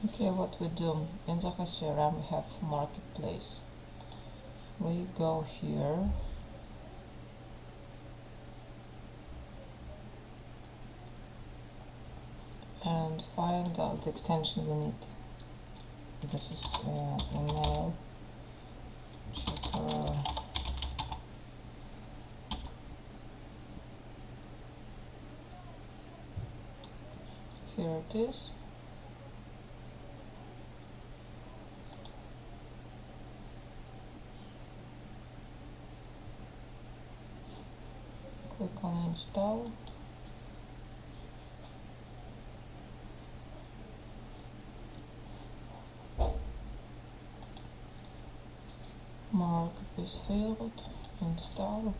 Okay, what we do in Zoho CRM, we have marketplace. We go here and find out the extension we need. This is email checker. Here it is. Click on install. Mark this field, install.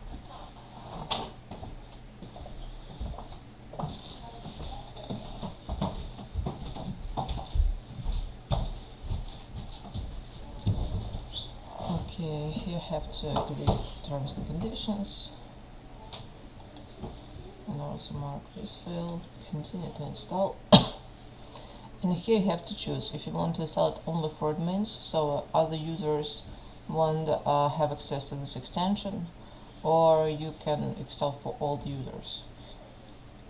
Okay, you have to agree to terms and conditions. And also mark this field, continue to install. And here you have to choose if you want to install it only for admins, so other users won't have access to this extension, or you can install for all the users.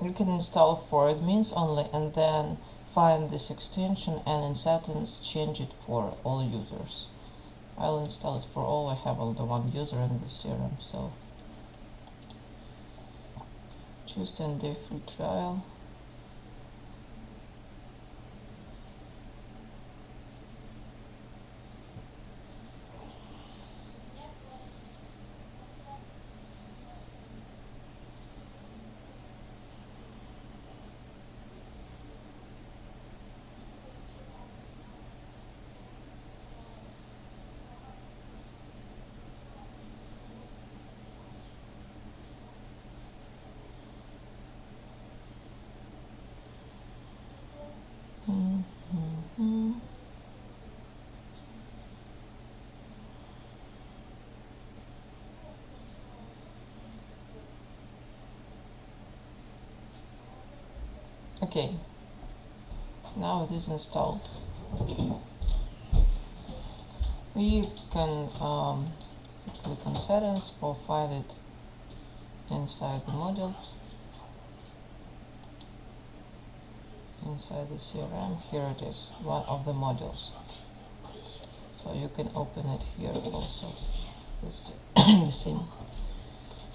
You can install for admins only and then find this extension and in settings change it for all users. I'll install it for all. I have only one user in the CRM, so choose 10-day free trial. Okay, now it is installed. You can click on settings or find it inside the modules. Inside the CRM, here it is, one of the modules. So you can open it here also. It's the same.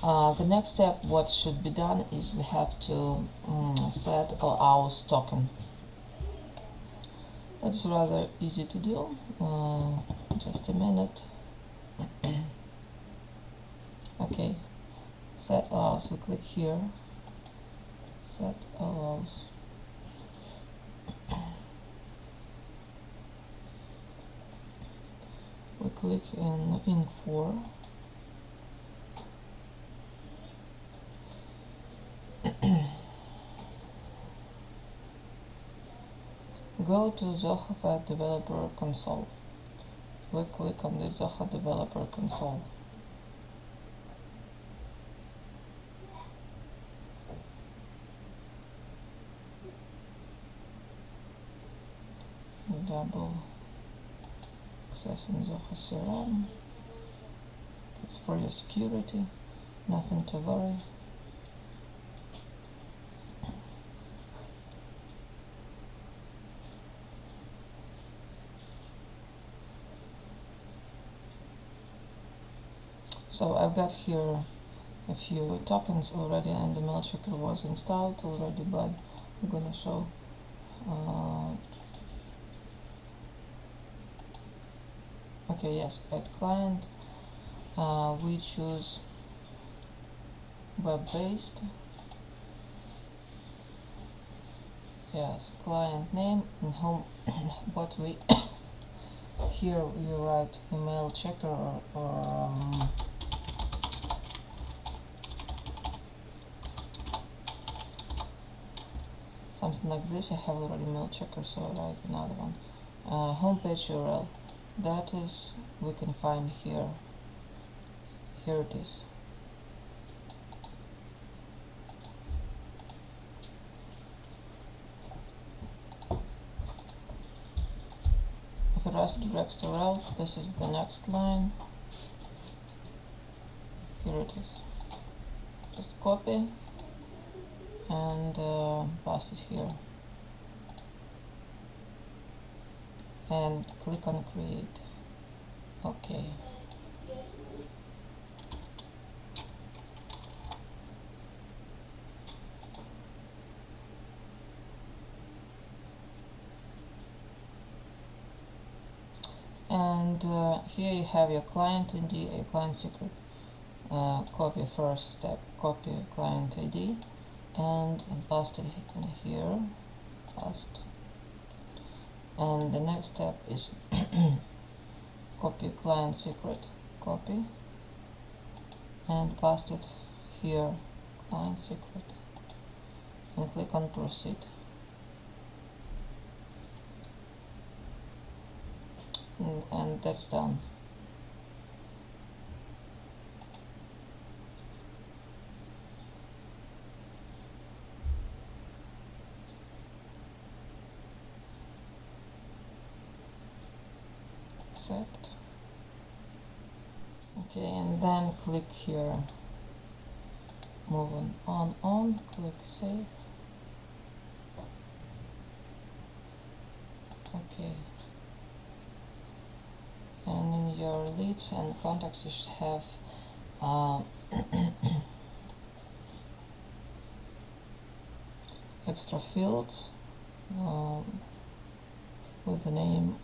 The next step, what should be done is we have to set OAuth token. That's rather easy to do. Just a minute. Okay, set OAuth. We click here. Set OAuth. We click in Info. Go to Zoho Developer Console. We click on the Zoho Developer Console. Double access in Zoho CRM. It's for your security, nothing to worry. So I've got here a few tokens already, and the mail checker was installed already, but I'm gonna show. Okay, yes, add client. We choose web-based. Yes, client name and home. What we here we write email checker or something like this. I have already mail checker, so I write another one. Homepage URL. That is, we can find here. Here it is. authorized directs the route. This is the next line. Here it is. Just copy and paste it here. And click on create. Okay. And here you have your client ID, a client secret. Copy first step, copy client ID and paste it in here. Paste. And the next step is copy client secret, copy and paste it here, client secret, and click on proceed. And that's done. Accept. Okay, and then click here, moving on, click save. Okay. And in your leads and contacts you should have extra fields with the name.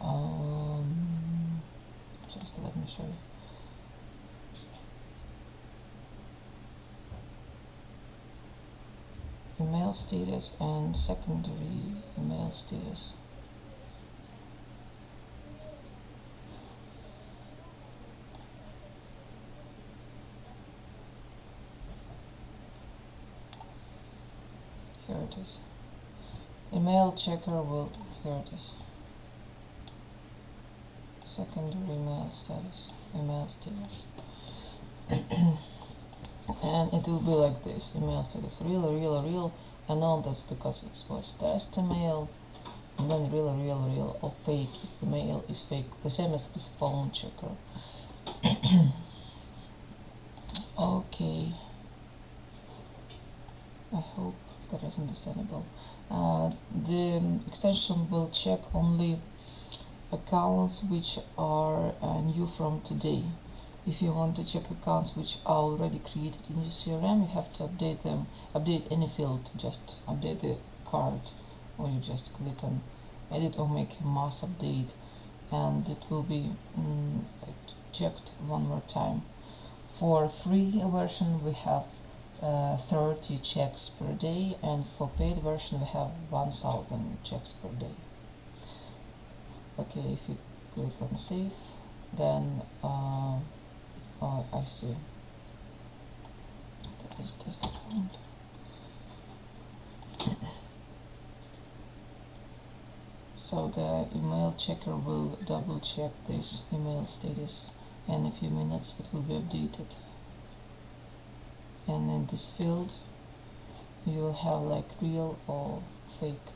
Just let me show you. Email status and secondary email status. Here it is. Email checker will, here it is. Secondary email status, and it will be like this: email status real, and all that's because it was test email, and then real, or fake if the mail is fake, the same as this phone checker. Okay, I hope that is understandable. The extension will check only accounts which are new from today. If you want to check accounts which are already created in your CRM, you have to update them. Update any field, just update the card, or you just click on edit or make a mass update, and it will be checked one more time. For free version we have 30 checks per day, and for paid version we have 1000 checks per day. Okay, if you click on save, then oh, I see. That is test account. So the email checker will double check this email status, and in a few minutes it will be updated. And in this field you will have like real or fake.